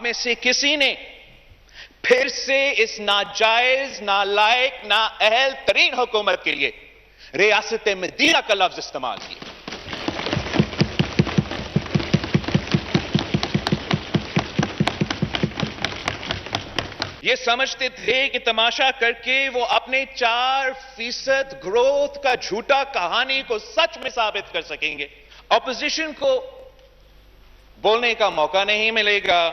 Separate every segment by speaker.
Speaker 1: में से किसी ने फिर से इस नाजायज, नालायक, नाअहल तरीन हुकूमत के लिए रियासत मदीना का लफ्ज इस्तेमाल किया। ये समझते थे कि तमाशा करके वो अपने 4% ग्रोथ का झूठा कहानी को सच में साबित कर सकेंगे। ऑपोजिशन को बोलने का मौका नहीं मिलेगा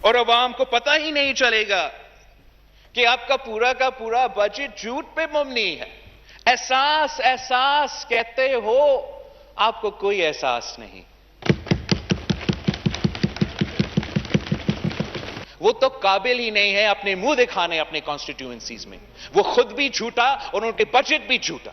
Speaker 1: और अवाम को पता ही नहीं चलेगा कि आपका पूरा का पूरा बजट झूठ पे मबनी है। एहसास एहसास कहते हो, आपको कोई एहसास नहीं। वो तो काबिल ही नहीं है अपने मुंह दिखाने अपने कॉन्स्टिट्यूएंसीज में। वो खुद भी झूठा और उनके बजट भी झूठा।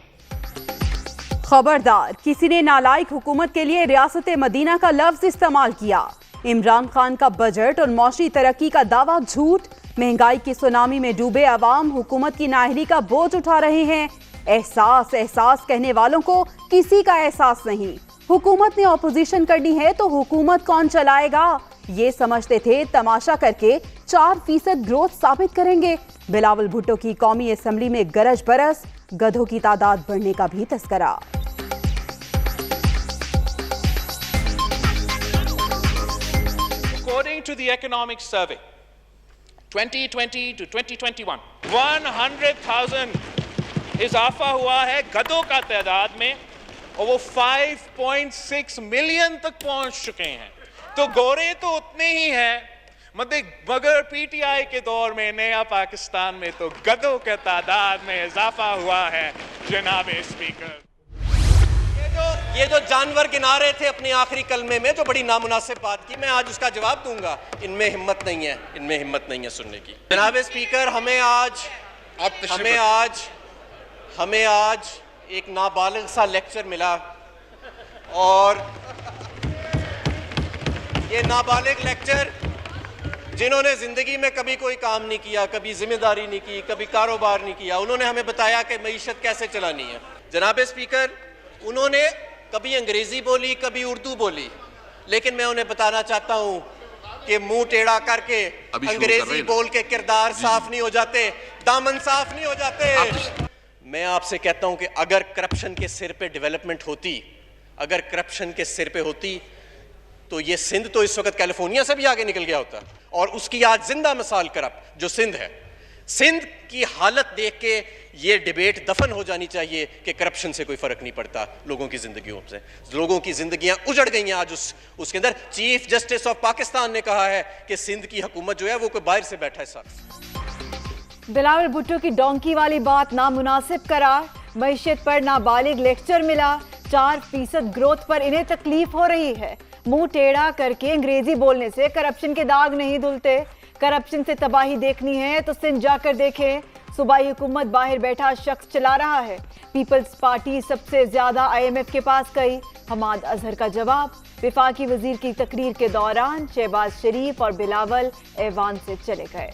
Speaker 2: खबरदार, किसी ने नालायक हुकूमत के लिए रियासत मदीना का लफ्ज इस्तेमाल किया। इमरान खान का बजट और मौशी तरक्की का दावा झूठ। महंगाई की सुनामी में डूबे अवाम हुकूमत की नाअहली का बोझ उठा रहे हैं। एहसास एहसास कहने वालों को किसी का एहसास नहीं। हुकूमत ने ऑपोजिशन करनी है तो हुकूमत कौन चलाएगा, ये समझते थे। तमाशा करके 4% ग्रोथ साबित करेंगे। बिलावल भुट्टो की कौमी असेंबली में गरज बरस, गधों की तादाद बढ़ने का भी तस्करा।
Speaker 1: According to the economic survey, 2020 to 2021, 100,000 इजाफा हुआ है गधों का तादाद में और वो 5.6 मिलियन तक पहुंच चुके हैं। तो गोरे तो उतने ही हैं, मगर पीटीआई के दौर में नया पाकिस्तान में तो गधों के तादाद में इजाफा हुआ है। जनाब स्पीकर,
Speaker 3: ये जो जानवर गिना रहे थे अपने आखिरी कलमे में, जो बड़ी नामुनासिब बात की, मैं आज उसका जवाब दूंगा। इनमें हिम्मत नहीं है, इनमें हिम्मत नहीं है सुनने की। जनाब स्पीकर, हमें आज एक नाबालिग सा लेक्चर मिला और ये नाबालिग लेक्चर जिन्होंने जिंदगी में कभी कोई काम नहीं किया, कभी जिम्मेदारी नहीं की, कभी कारोबार नहीं किया, उन्होंने हमें बताया कि मईशत कैसे चलानी है। जनाब स्पीकर, उन्होंने कभी अंग्रेजी बोली, कभी उर्दू बोली, लेकिन मैं उन्हें बताना चाहता हूं कि मुंह टेढ़ा करके अंग्रेजी बोल के किरदार साफ नहीं हो जाते, दामन साफ नहीं हो जाते। मैं आपसे कहता हूं कि अगर करप्शन के सिर पे डेवलपमेंट होती, अगर करप्शन के सिर पे होती, तो ये सिंध तो इस वक्त कैलिफोर्निया से भी आगे निकल गया होता। और उसकी आज जिंदा मिसाल करप्ट जो सिंध है, सिंध की हालत देख के ये डिबेट दफन हो जानी चाहिए कि करप्शन से कोई फर्क नहीं पड़ता लोगों की जिंदगियों से। लोगों की जिंदगियां उजड़ गई हैं आज उसके अंदर। चीफ जस्टिस ऑफ पाकिस्तान ने कहा है कि सिंध की हुकूमत जो है वो कोई बाहर से बैठा है। साथ
Speaker 2: बिलावल भुट्टो की डोंकी वाली बात नामुनासिब करार। मईशत पर नाबालिग लेक्चर मिला। 4% ग्रोथ पर इन्हें तकलीफ हो रही है। मुंह टेढ़ा करके अंग्रेजी बोलने से करप्शन के दाग नहीं धुलते। करप्शन से तबाही देखनी है तो सिंध जाकर देखें। सूबाई हुकूमत बाहर बैठा शख्स चला रहा है। पीपल्स पार्टी सबसे ज्यादा IMF के पास गई। हमाद अजहर का जवाब। विफाकी वजीर की तकरीर के दौरान शहबाज शरीफ और बिलावल ऐवान से चले गए।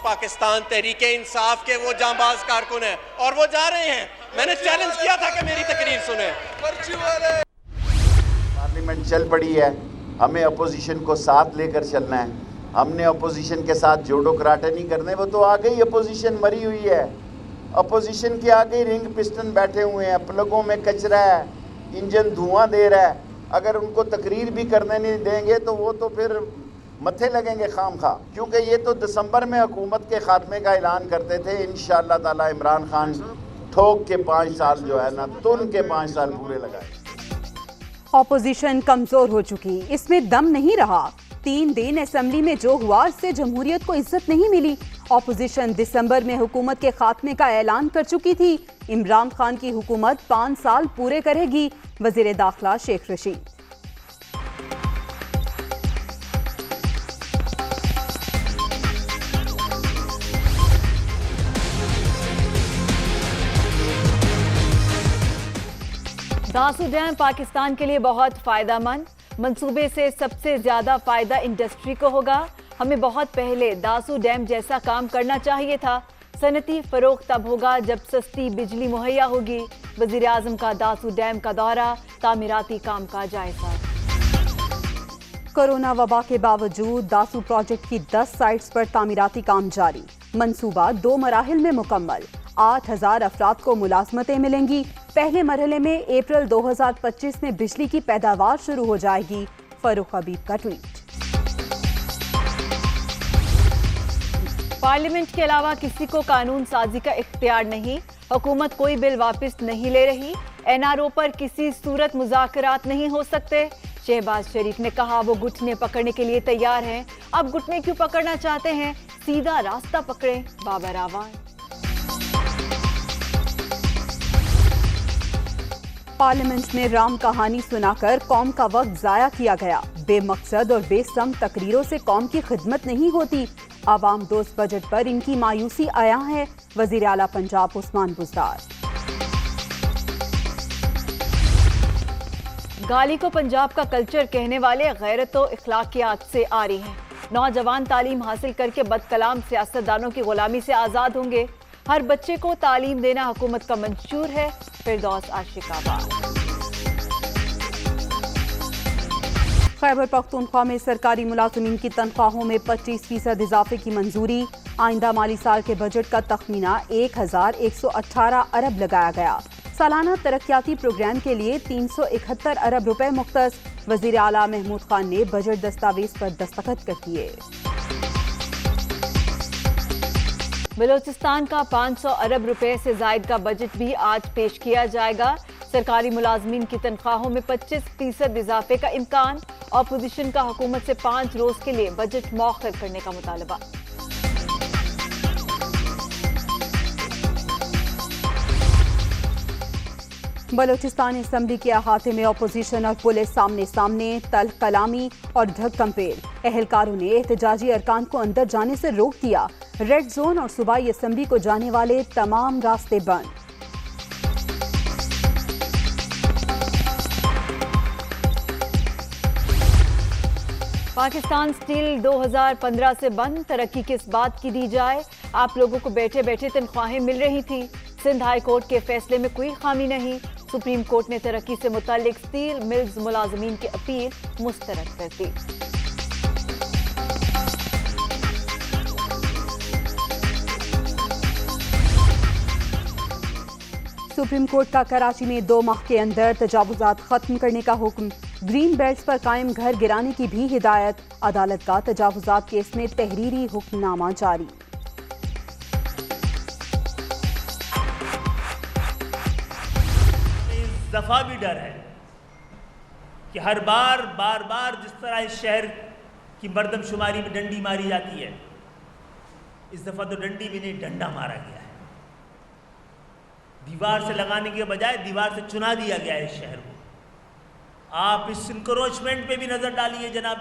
Speaker 3: पाकिस्तान तहरीके इंसाफ के वो जांबाज कारकुन हैं और वो जा रहे हैं। मैंने चैलेंज किया था कि मेरी तकरीर सुने।
Speaker 4: पार्लियामेंट चल पड़ी है, हमें अपोजिशन को साथ लेकर चलना है। हमने अपोजिशन के साथ जोड़ो कराटे नहीं करने। वो तो आगे ही अपोजिशन मरी हुई है। अपोजिशन के आगे ही रिंग पिस्टन बैठे हुए हैं, प्लगों में कचरा है, इंजन धुआं दे रहा है। अगर उनको तकरीर भी करने नहीं देंगे तो वो तो फिर मत्थे लगेंगे खाम खा, क्योंकि ये तो दिसंबर में हुकूमत के खात्मे का ऐलान करते थे। इंशाअल्लाह ताला इमरान खान ठोक के 5 साल जो है ना, तुन के 5 साल पूरे लगाए।
Speaker 2: ऑपोजिशन कमजोर हो चुकी, इसमें दम नहीं रहा। 3 दिन असेंबली में जो हुआ इससे जमहूरियत को इज्जत नहीं मिली। ऑपोजिशन दिसंबर में हुकूमत के खात्मे का ऐलान कर चुकी थी। इमरान खान की हुकूमत 5 साल पूरे करेगी। वजीर दाखिला शेख रशीद। दासू डैम पाकिस्तान के लिए बहुत फायदेमंद। मंसूबे से सबसे ज्यादा फायदा इंडस्ट्री को होगा। हमें बहुत पहले दासू डैम जैसा काम करना चाहिए था।
Speaker 5: सनती फरोग तब होगा जब सस्ती बिजली मुहैया होगी। वजीर आजम का दासू डैम का दौरा, तामीराती काम का जायजा।
Speaker 2: कोरोना वबा के बावजूद दासू प्रोजेक्ट की 10 साइट्स पर तामीराती काम जारी। मंसूबा 2 मराहिल में मुकम्मल। 8,000 अफराद को मुलाजमतें मिलेंगी। पहले मरहले में अप्रैल 2025 में बिजली की पैदावार शुरू हो जाएगी। फरूख हबीब का ट्वीट।
Speaker 5: पार्लियामेंट के अलावा किसी को कानून साजी का इख्तियार नहीं। हुकूमत कोई बिल वापस नहीं ले रही। NRO पर किसी सूरत मुज़ाकरात नहीं हो सकते। शहबाज शरीफ ने कहा वो घुटने पकड़ने के लिए तैयार हैं। अब घुटने क्यों पकड़ना चाहते हैं, सीधा रास्ता पकड़ें, बाबर आवाज़।
Speaker 2: पार्लियामेंट में राम कहानी सुनाकर कौम का वक्त जाया किया गया। बेमकसद और बेसम तकरीरों से कौम की खिदमत नहीं होती। आवाम दोस्त बजट पर इनकी मायूसी आया है। वजीर आला पंजाब उस्मान बुज़दार।
Speaker 5: गाली को पंजाब का कल्चर कहने वाले गैरत व इखलाकियात से आ रही हैं। नौजवान तालीम हासिल करके बदकलाम सियासतदानों की गुलामी से आज़ाद होंगे। हर बच्चे को तालीम देना हुकूमत का मंशूर है। फिरदौस आशिकाबाद।
Speaker 2: खैबर पख्तूनख्वा में सरकारी मुलाजमीन की तनख्वाहों में 25% इजाफे की मंजूरी। आइंदा माली साल के बजट का तखमीना 1,118 अरब लगाया गया। सालाना तरक्याती प्रोग्राम के लिए 371 अरब रुपए मुख्तस। वजीर आला महमूद खान ने बजट दस्तावेज पर दस्तखत कर दिए।
Speaker 5: बलोचिस्तान का 500 अरब रुपए से जायद का बजट भी आज पेश किया जाएगा। सरकारी मुलाजमीन की तनख्वाहों में 25% इजाफे का इम्कान। अपोजिशन का हुकूमत से 5 रोज के लिए बजट मौखर करने का मुतालबा।
Speaker 2: बलोचिस्तान असम्बली के अहाते में अपोजिशन और पुलिस सामने सामने। तल्ख कलामी और धक्कम पेल। एहलकारों ने एहतजाजी अरकान को अंदर जाने से रोक दिया। रेड जोन और सूबाई असम्बली को जाने वाले तमाम रास्ते बंद।
Speaker 5: पाकिस्तान स्टील 2015 से बंद। तरक्की किस बात की दी जाए, आप लोगों को बैठे बैठे तनख्वाहें मिल रही थी। सिंध हाई कोर्ट के फैसले में कोई खामी नहीं। सुप्रीम कोर्ट ने तरक्की से मुताल्लिक स्टील मिल्स मुलाजमीन की अपील मुस्तरद कर दी।
Speaker 2: सुप्रीम कोर्ट का कराची में 2 माह के अंदर तजावुजात खत्म करने का हुक्म। ग्रीन बेल्ट्स पर कायम घर गिराने की भी हिदायत। अदालत का तजावुजात केस में तहरीरी हुक्मनामा जारी।
Speaker 6: इस दफा भी डर है कि हर बार जिस तरह इस शहर की मर्दमशुमारी में डंडी मारी जाती है, इस दफा तो डंडी भी नहीं, डंडा मारा गया है। दीवार से लगाने के बजाय दीवार से चुना दिया गया है इस शहर को। आप इस इंक्रोचमेंट पे भी नजर डालिए जनाब।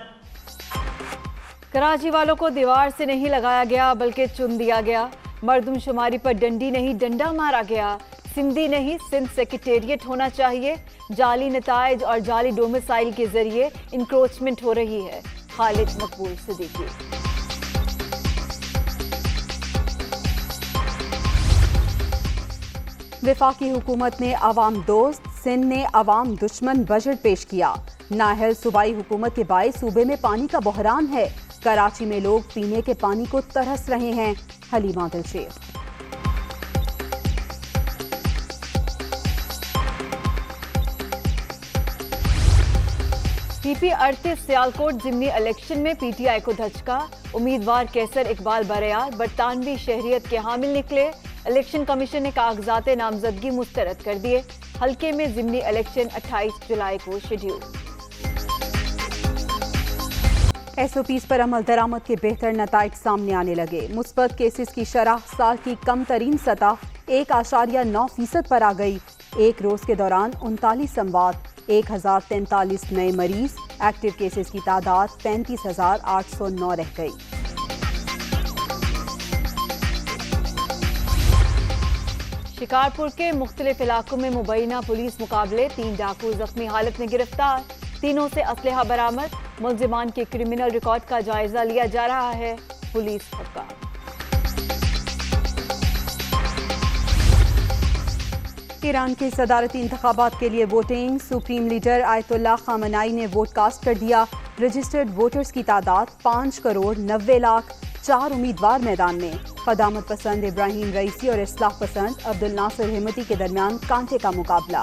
Speaker 5: कराची वालों को दीवार से नहीं लगाया गया बल्कि चुन दिया गया। मर्दमशुमारी पर डंडी नहीं, डंडा मारा गया। सिंधी नहीं, सिंध सेक्रेटेरिएट होना चाहिए। जाली नताइज और जाली डोमिसाइल के जरिए इंक्रोचमेंट हो रही है। खालिद मकबूल सिद्दीकी।
Speaker 2: वफाकी हुकूमत ने अवाम दोस्त, सिंध ने अवाम दुश्मन बजट पेश किया। नाहल सूबाई हुकूमत के बायस सूबे में पानी का बहरान है। कराची में लोग पीने के पानी को तरस रहे हैं। हलीमा दिलशेख।
Speaker 5: पीपी 38 सियालकोट जिमनी इलेक्शन में पीटीआई को धचका। उम्मीदवार कैसर इकबाल बरियार बरतानवी शहरियत के हामिल निकले। इलेक्शन कमीशन ने कागजात नामजदगी मुस्तरद कर दिए। हल्के में जिमनी इलेक्शन 28 जुलाई को शेड्यूल।
Speaker 2: SOPs पर अमल दरामद के बेहतर नताइज सामने आने लगे। मुस्बत केसेस की शरह साल की कम तरीन सतह 1.9% पर आ गई। एक रोज के दौरान 39 अमवात, 1043 नए मरीज। एक्टिव केसेस की तादाद 35,809 रह गई।
Speaker 5: शिकारपुर के मुख्तलिफ इलाकों में मुबैना पुलिस मुकाबले। 3 डाकू जख्मी हालत में गिरफ्तार। तीनों से असलहा बरामद। मुलजिमान के क्रिमिनल रिकॉर्ड का जायजा लिया जा रहा है। पुलिस हक्का।
Speaker 2: ईरान के सदारती इंतखाबात के लिए वोटिंग। सुप्रीम लीडर आयतुल्लाह खामनाई ने वोट कास्ट कर दिया। रजिस्टर्ड वोटर्स की तादाद 5,90,00,000। 4 उम्मीदवार मैदान में। कदामत पसंद इब्राहिम रईसी और इस्लाह पसंद अब्दुल नासिर हिम्मती के दरमियान कांटे का मुकाबला।